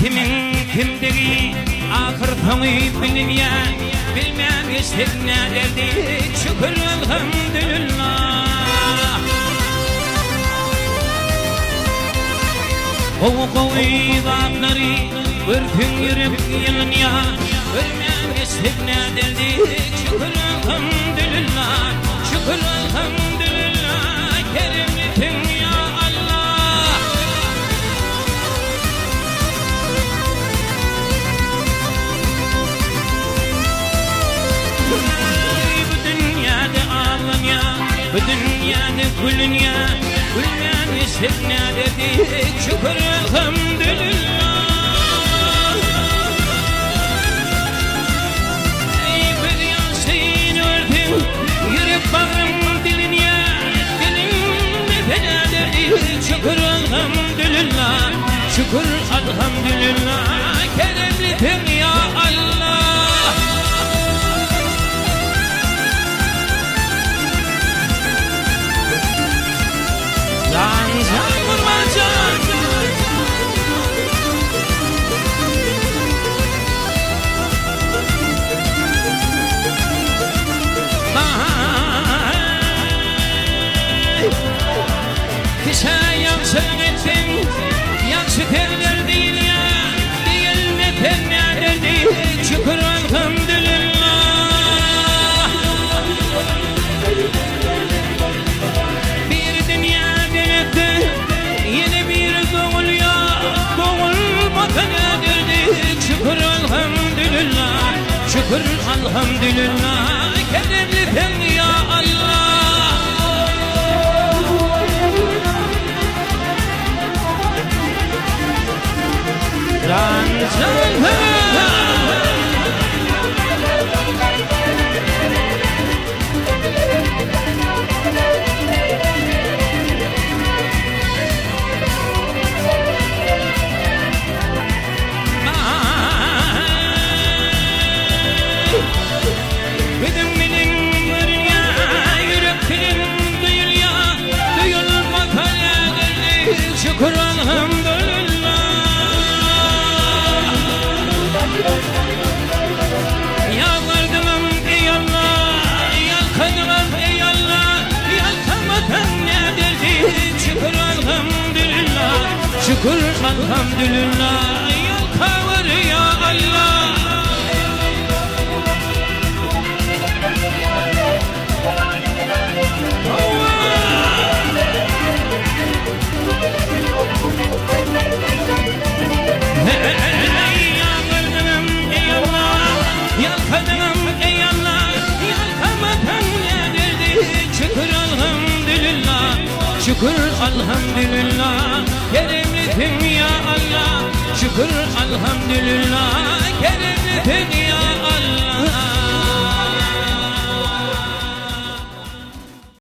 Kimin kimdigi ahir soňy bilmeýän, bilmän geçdik näderdi, şükür elhamdülillah. Gowy zatlary örtün ýürek ýylynýa, bilmän geçdik näderdi, şükür elhamdülillah, şükür elhamdülillah. Kerimlisin ya Allah. Bu dünyada ağlanya, bu dünyada gülünya, gülmeyen esir nerededik, şükür elhamdülillah. Ey bir yansın ördün, yürek bağrım diliniye, dilimle fenadedik, şükür elhamdülillah, şükür elhamdülillah. Keremlisin ya Allah. Can vurma can. Kişe yansın etsin, yansı terler değil ya, değil ne terlerdi, şükür elhamdülillah. Bir dünya denettir, yeni bir doğul ya, doğul vatana derdik, şükür elhamdülillah, şükür elhamdülillah. Keremlisin ya Allah. Şükür elhamdülillah. Yalvardım ey Allah, yalkanım ey Allah, yalkamadan ne derdik, şükür elhamdülillah, şükür elhamdülillah. Yalkavur ya Allah. Şükür elhamdülillah. Keremlisin ya Allah, şükür elhamdülillah.